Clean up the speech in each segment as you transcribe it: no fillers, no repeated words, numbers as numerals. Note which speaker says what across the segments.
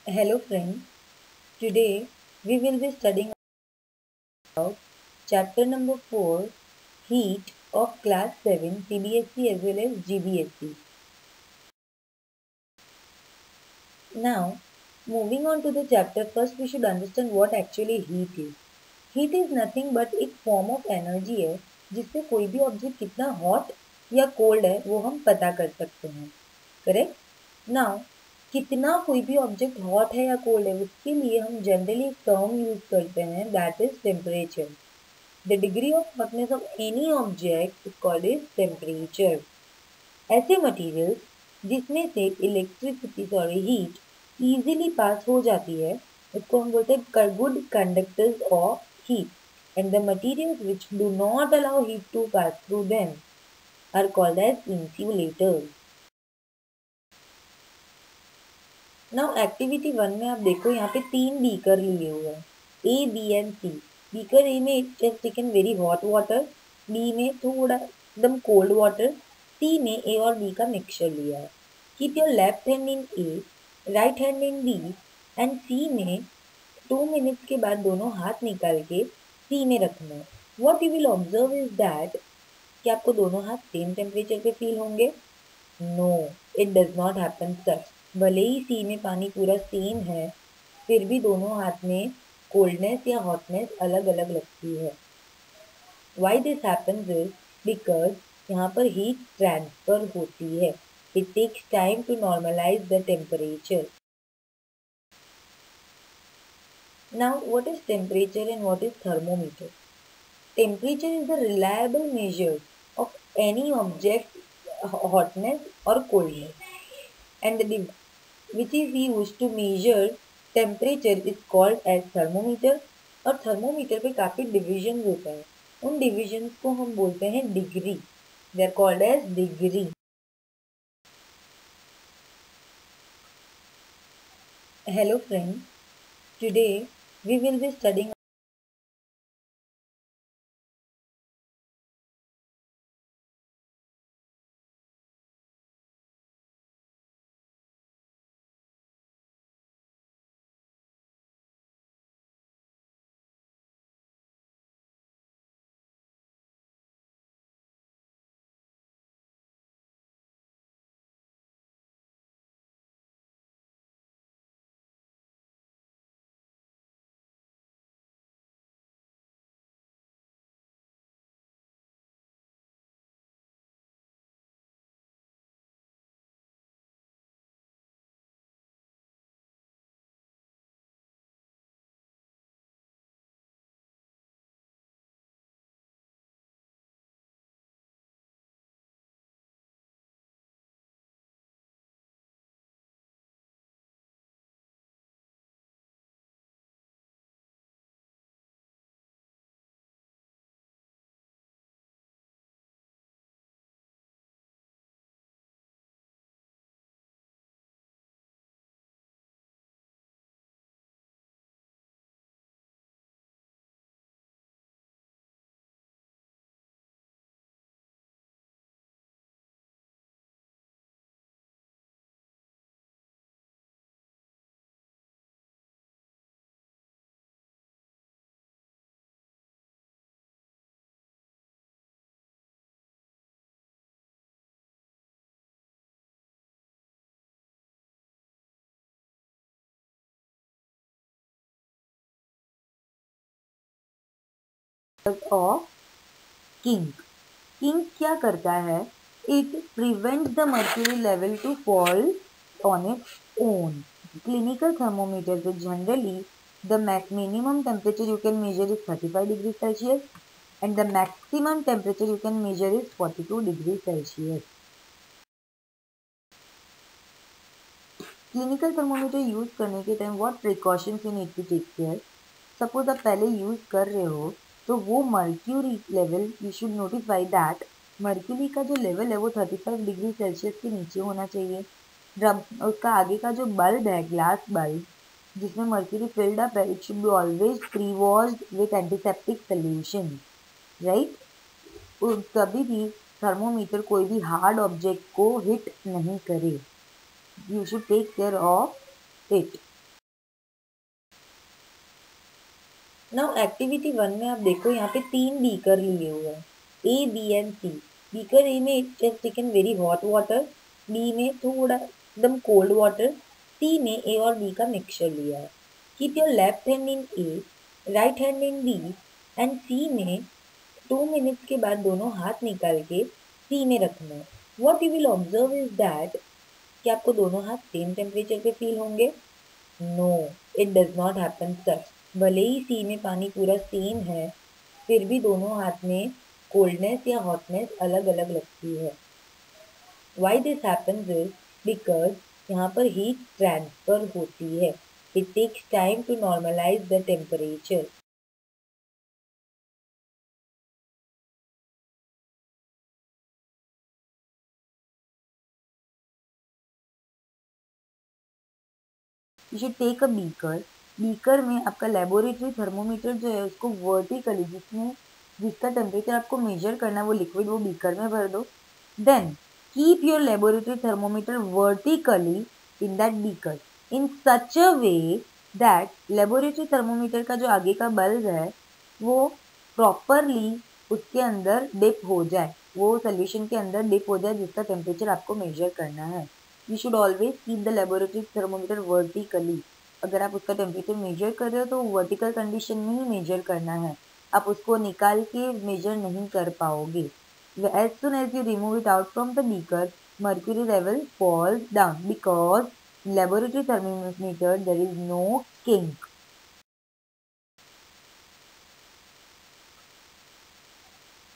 Speaker 1: Hello friends, today we will be studying about chapter number 4 Heat of class 7 CBSE as well as GBSE. Now, moving on to the chapter, first we should understand what actually heat is. Heat is nothing but एक form of energy है जिससे कोई भी object कितना hot या cold है वो हम पता कर सकते हैं. करेक्ट. नाउ कितना कोई भी ऑब्जेक्ट हॉट है या कोल्ड है उसके लिए हम जनरली एक टर्म यूज करते हैं that is temperature. The degree of hotness of any object is called is temperature. ऐसे मटेरियल्स जिसमें से electricity sorry heat easily pass हो जाती है उसको हम बोलते हैं good conductors of heat and the materials which do not allow heat to pass through them are called as insulators. Now activity 1 में आप देखो यहाँ पे 3 बीकर लिए हुए हैं A B and C. Beaker A में just taken very hot water, B में थोड़ा एकदम कोल्ड वाटर, सी में ए और बी का मिक्सचर लिया है. Keep your left hand in A, right hand in B and C में 2 मिनट्स के बाद दोनों हाथ निकाल के सी में रखना है. What you will observe is that कि आपको दोनों हाथ सेम टेम्परेचर पे फील होंगे. No, it does not happen such. भले ही सी में पानी पूरा सेम है फिर भी दोनों हाथ में कोल्डनेस या हॉटनेस अलग अलग लगती है. Why this happens is because यहाँ पर हीट ट्रांसफर होती है. It takes time to normalize the temperature. Now what is temperature and what is thermometer. Temperature is the reliable measure of any object hotness or coldness, and the which is used to measure temperature is called as thermometer. और thermometer पे काफी division होता है, उन divisions को हम बोलते हैं degree. They are called as degree. Hello friends, today we will be studying of king. King क्या करता है, it prevent the mercury level to fall on its own. Clinical thermometer पे generally the minimum temperature you can measure is 35 degrees Celsius and the maximum temperature you can measure is 42 degrees Celsius. Clinical thermometer use करने के time what precautions you need to take care. Suppose आप पहले use कर रहे हो तो वो mercury level you should notify that mercury का जो लेवल है वो 35 डिग्री सेल्सियस के नीचे होना चाहिए. जब उसका आगे का जो बल्ब है ग्लास बल्ब जिसमें मर्क्यूरी फिल्ड अप है, it should be always pre washed with antiseptic solution, right. कभी भी थर्मोमीटर कोई भी हार्ड ऑब्जेक्ट को हिट नहीं करे. You should take care of it. Now activity 1 में आप देखो यहाँ पे 3 बीकर लिए हुए हैं, A B and C. Beaker A में just taken very hot water, B में थोड़ा एकदम कोल्ड वाटर, सी में ए और बी का मिक्सचर लिया है। Keep your left hand in A, right hand in B and C में 2 मिनट्स के बाद दोनों हाथ निकाल के सी में रखना है। What you will observe is that कि आपको दोनों हाथ सेम टेम्परेचर पे फील होंगे। No, it does not happen such. भले ही सी में पानी पूरा सेम है, फिर भी दोनों हाथ में कोल्डनेस या हॉटनेस अलग अलग लगती है। Why this happens is because यहाँ पर हीट ट्रांसफर होती है। It takes time to normalize the temperature. You should take a beaker. Beaker में आपका लेबोरेटरी थर्मोमीटर जो है उसको वर्टिकली, जिसका टेम्परेचर आपको मेजर करना है वो लिक्विड वो बीकर में भर दो। Then keep your laboratory thermometer vertically in that beaker in such a way that laboratory thermometer का जो आगे का बल्ब है वो प्रॉपरली उसके अंदर डिप हो जाए, वो सोल्यूशन के अंदर डिप हो जाए जिसका टेम्परेचर आपको मेजर करना है। You should always keep the laboratory thermometer vertically. अगर आप उसका टेम्परेचर मेजर कर रहे हो तो वर्टिकल कंडीशन में ही मेजर करना है, आप उसको निकाल के मेजर नहीं कर पाओगे। As soon as you remove it out from the beaker, mercury level falls down because laboratory thermometer there is no kink.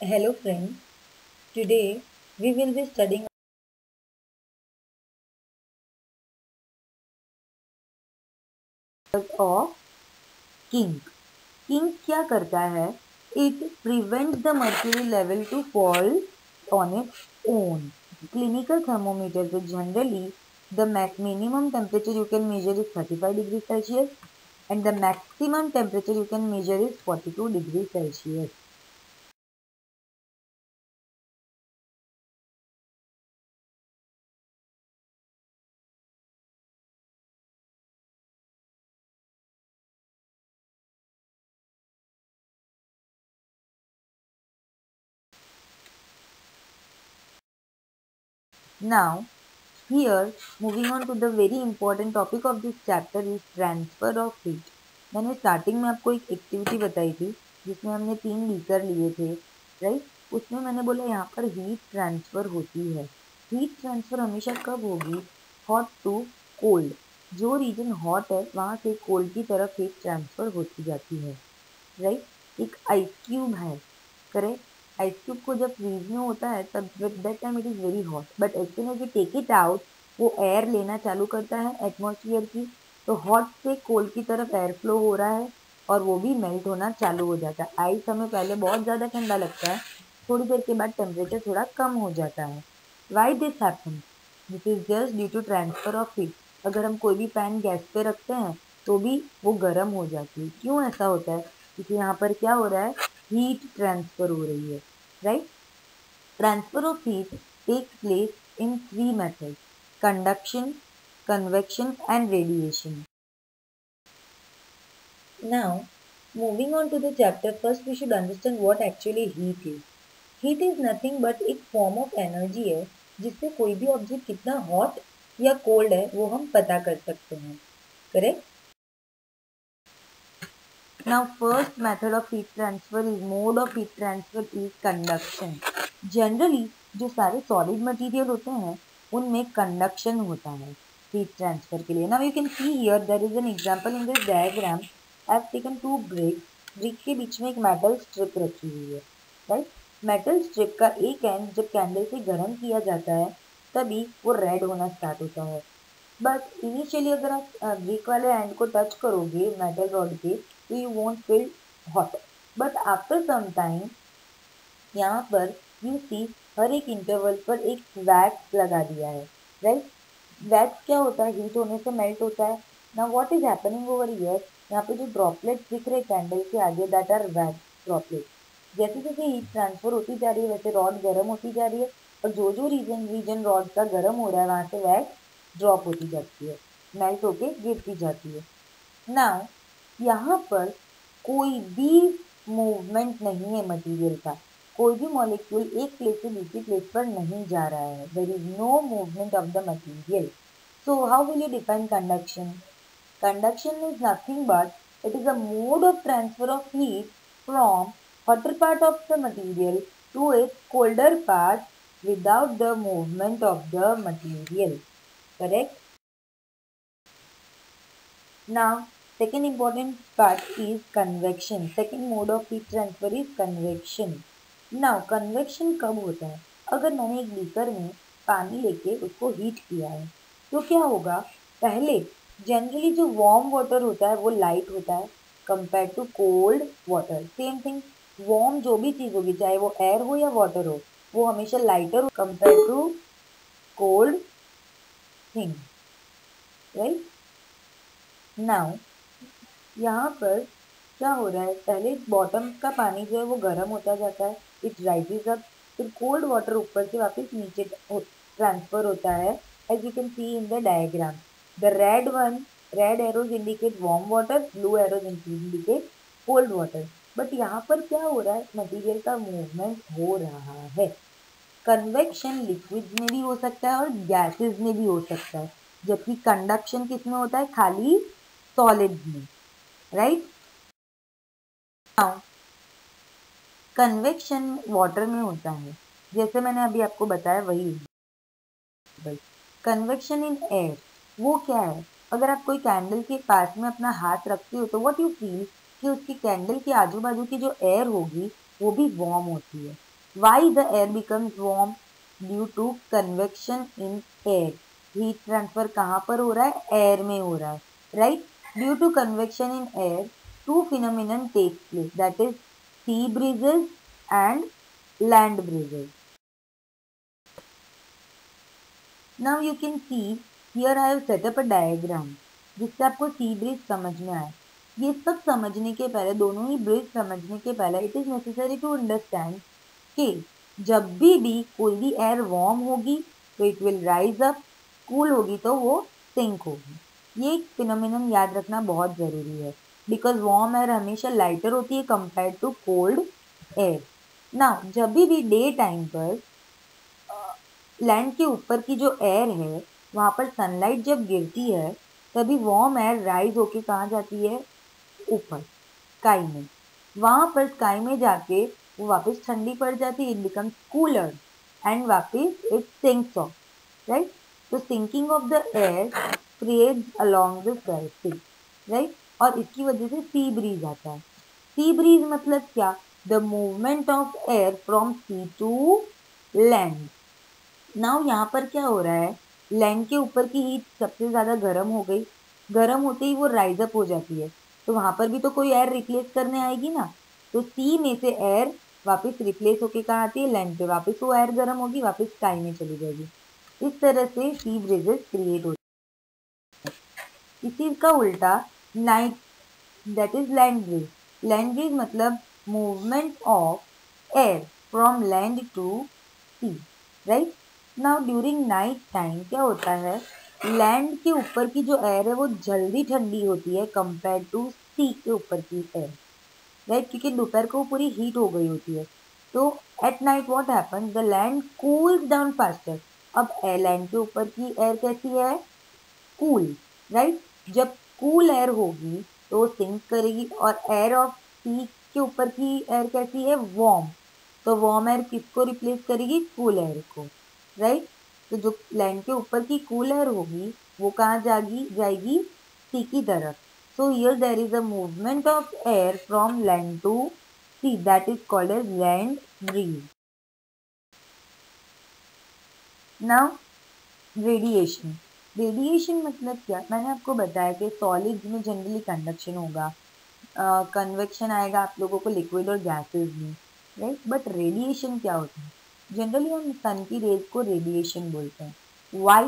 Speaker 1: Hello friends, today we will be studying of kink. Kink क्या करता है? It prevents the mercury level to fall on its own. Clinical thermometer पे generally the minimum temperature you can measure is 35 degrees Celsius and the maximum temperature you can measure is 42 degrees Celsius. Now, here, moving on to the very important topic of this chapter is transfer of heat. मैंने starting में आपको एक activity बताई थी जिसमें हमने 3 beaker लिए थे, राइट? उसमें मैंने बोला यहाँ पर हीट ट्रांसफर होती है। हीट ट्रांसफर हमेशा कब होगी? Hot to cold. जो रीजन हॉट है वहाँ से कोल्ड की तरफ हीट ट्रांसफर होती जाती है, राइट? एक आइस क्यूब है, करेक्ट? आइस क्यूब को जब फ्रीज में होता है तब that time it is very hot, but as soon as you take it out वो एयर लेना चालू करता है एटमॉस्फेयर की, तो हॉट से कोल्ड की तरफ एयर फ्लो हो रहा है और वो भी मेल्ट होना चालू हो जाता है। आइस हमें पहले बहुत ज़्यादा ठंडा लगता है, थोड़ी देर के बाद टेम्परेचर थोड़ा कम हो जाता है। Why this happen? This is just due to transfer of heat. अगर हम कोई भी पैन गैस पे रखते हैं तो भी वो गर्म हो जाती है। क्यों ऐसा होता है? क्योंकि यहाँ पर क्या हो रहा है? हीट ट्रांसफर हो रही है, right? Transfer of heat takes place in 3 methods: conduction, convection and radiation. Now, moving on to the chapter, first we should understand what actually heat is. Heat is nothing but एक form of energy है जिससे कोई भी object कितना hot या cold है वो हम पता कर सकते हैं, correct? Now, first method of heat transfer is mode of heat transfer is conduction. Generally, जो सारे solid material होते हैं उनमें conduction होता है heat transfer के लिए. Now you can see here there is an example in this diagram. I have taken 2 bricks. Brick के बीच में एक मेटल स्ट्रिप रखी हुई है, राइट? मेटल स्ट्रिप का एक एंड जब कैंडल से गर्म किया जाता है तभी वो रेड होना स्टार्ट होता है, बट इनिशियली अगर आप ब्रिक वाले एंड को टच करोगे मेटल रॉड के तो you won't feel hot, but after some time यहाँ पर यू सी हर एक इंटरवल पर एक वैक्स लगा दिया है, राइट? वैक्स क्या होता है? हीट होने से मेल्ट होता है। Now what is happening over here? यहाँ पे जो ड्रॉपलेट्स दिख रहे कैंडल के आगे दैट आर वैक्स ड्रॉपलेट्स। जैसे जैसे हीट ट्रांसफर होती जा रही है वैसे रॉड गर्म होती जा रही है और जो जो रीजन रॉड का गर्म हो रहा है वहाँ से वैक्स ड्रॉप होती जाती है, मेल्ट होके गिरती जाती है। नाउ यहाँ पर कोई भी मूवमेंट नहीं है मटेरियल का, कोई भी मॉलिक्यूल एक प्लेस से दूसरी प्लेस पर नहीं जा रहा है. There is no movement of the material. So how will you define conduction? Conduction is nothing but it is a mode of transfer of heat from hotter part of the material to its colder part without the movement of the material. Correct? Now, second important part is convection. Second mode of heat transfer is convection. Now, convection कब होता है? अगर मैंने एक beaker में पानी लेके उसको हीट किया है तो क्या होगा? पहले जनरली जो वार्म वाटर होता है वो लाइट होता है compare to cold water. Same thing, warm जो भी चीज़ होगी चाहे वो एयर हो या वाटर हो वो हमेशा लाइटर हो compare to cold thing. Right? Now यहाँ पर क्या हो रहा है? पहले बॉटम का पानी जो है वो गर्म होता जाता है, इट राइजेस अप, फिर कोल्ड वाटर ऊपर से वापस नीचे ट्रांसफर होता है. As you can see in the diagram, the red arrows indicate warm water, blue arrows indicate cold water. But यहाँ पर क्या हो रहा है? मटेरियल का मूवमेंट हो रहा है. कन्वेक्शन लिक्विड में भी हो सकता है और गैसेस में भी हो सकता है, जबकि कंडक्शन किस में होता है? खाली सॉलिड में. राइट? नाउ कन्वेक्शन वाटर में होता है, जैसे मैंने अभी आपको बताया वही. कन्वेक्शन इन एयर वो क्या है? अगर आप कोई कैंडल के पास में अपना हाथ रखते हो तो व्हाट यू फील कि उसकी कैंडल के आजू बाजू की जो एयर होगी वो भी वार्म होती है. Why the air becomes warm? Due to convection in air. Heat transfer कहाँ पर हो रहा है? एयर में हो रहा है. Right? Due to convection in air two phenomenon take place, that is sea breezes and land breezes. Now you can see here I have set up a diagram जिससे आपको sea breeze समझ में आए. ये सब समझने के पहले, दोनों ही ब्रीज समझने के पहले it is necessary to understand कि जब भी कोई भी एयर वार्म होगी तो it will rise up, cool होगी तो वो सिंक होगी. ये एक फिनोमिनन याद रखना बहुत ज़रूरी है बिकॉज वार्म एयर हमेशा लाइटर होती है कंपेयर टू कोल्ड एयर. ना जब भी डे टाइम पर लैंड के ऊपर की जो एयर है वहाँ पर सनलाइट जब गिरती है तभी वार्म एयर राइज होके कहाँ जाती है? ऊपर स्काई में. वहाँ पर स्काई में जाके वो वापस ठंडी पड़ जाती है, इट बिकम्स कूलर एंड वापस इट सिंक्स ऑफ. राइट? तो sinking off the air creates along the surface. Right? और इसकी वजह से सी ब्रीज आता है. सी ब्रीज मतलब क्या? The movement of air from sea to land. Now यहाँ पर क्या हो रहा है? लैंड के ऊपर की हीट सबसे ज़्यादा गर्म हो गई, गर्म होते ही वो राइज अप हो जाती है तो वहाँ पर भी तो कोई एयर रिप्लेस करने आएगी ना. तो सी में से एयर वापस रिप्लेस होके कहाँ आती है? लैंड पे. वापस वो एयर गर्म होगी, वापस स्काई में चली जाएगी. इस तरह से सी ब्रीजेस क्रिएट होती है. इसी का उल्टा night, that is land breeze. Land breeze मतलब movement of air from land to sea. Right? Now during night time क्या होता है? लैंड के ऊपर की जो एयर है वो जल्दी ठंडी होती है कंपेयर टू सी के ऊपर की एयर. राइट? क्योंकि दोपहर को पूरी हीट हो गई होती है. तो at night what happens? The land cools down faster. अब लैंड के ऊपर की एयर कैसी है? कूल. राइट? जब कूल एयर होगी तो वो सिंक करेगी और एयर ऑफ सी के ऊपर की एयर कैसी है? वार्म. तो वार्म एयर किसको रिप्लेस करेगी? कूल एयर को. राइट? तो जो लैंड के ऊपर की कूल एयर होगी वो कहाँ जाएगी? सी की तरफ. So here there is a movement of air from land to sea, that is called as land breeze. Now radiation. Radiation मतलब क्या? मैंने आपको बताया कि सॉलिड्स में जनरली कंडक्शन होगा, कन्वेक्शन आएगा आप लोगों को लिक्विड और गैसेस में. राइट? बट रेडिएशन क्या होता है? जनरली हम सन की रेज को रेडिएशन बोलते हैं. Why?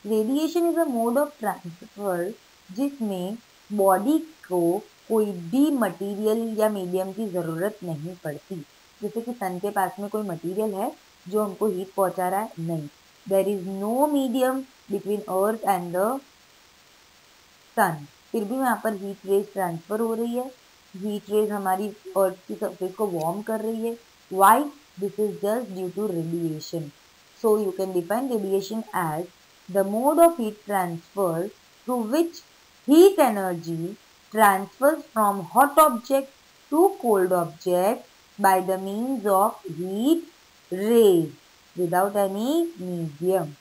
Speaker 1: Radiation is a mode of transfer जिसमें बॉडी को कोई भी मटेरियल या मीडियम की ज़रूरत नहीं पड़ती. जैसे कि सन के पास में कोई मटेरियल है जो हमको हीट पहुंचा रहा है? नहीं. There is no medium between earth and the sun, फिर भी वहाँ पर हीट रेज ट्रांसफर हो रही है. हीट रेज हमारी अर्थ की सरफेस को वार्म कर रही है. Why? This is just due to radiation. So you can define radiation as the mode of heat transfer through which heat energy transfers from hot object to cold object by the means of heat rays without any medium.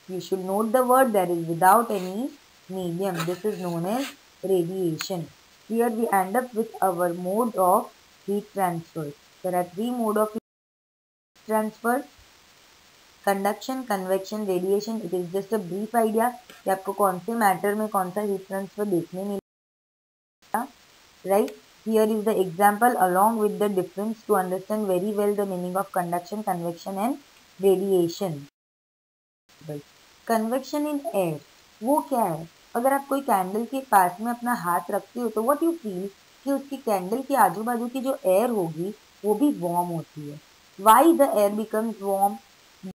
Speaker 1: You should note the word that is without any medium. This is known as radiation. Here we end up with our mode of heat transfer. There are three modes of heat transfer: conduction, convection, radiation. It is just a brief idea कि आपको कौन से matter में कौन सा heat transfer देखने मिलेगा. Right, here is the example along with the difference to understand very well the meaning of conduction, convection and radiation. Convection in air, वो क्या है? अगर आप कोई कैंडल के पास में अपना हाथ रखते हो तो व्हाट यू फील कि उसकी कैंडल के आजू बाजू की जो एयर होगी वो भी वार्म होती है. Why the air becomes warm?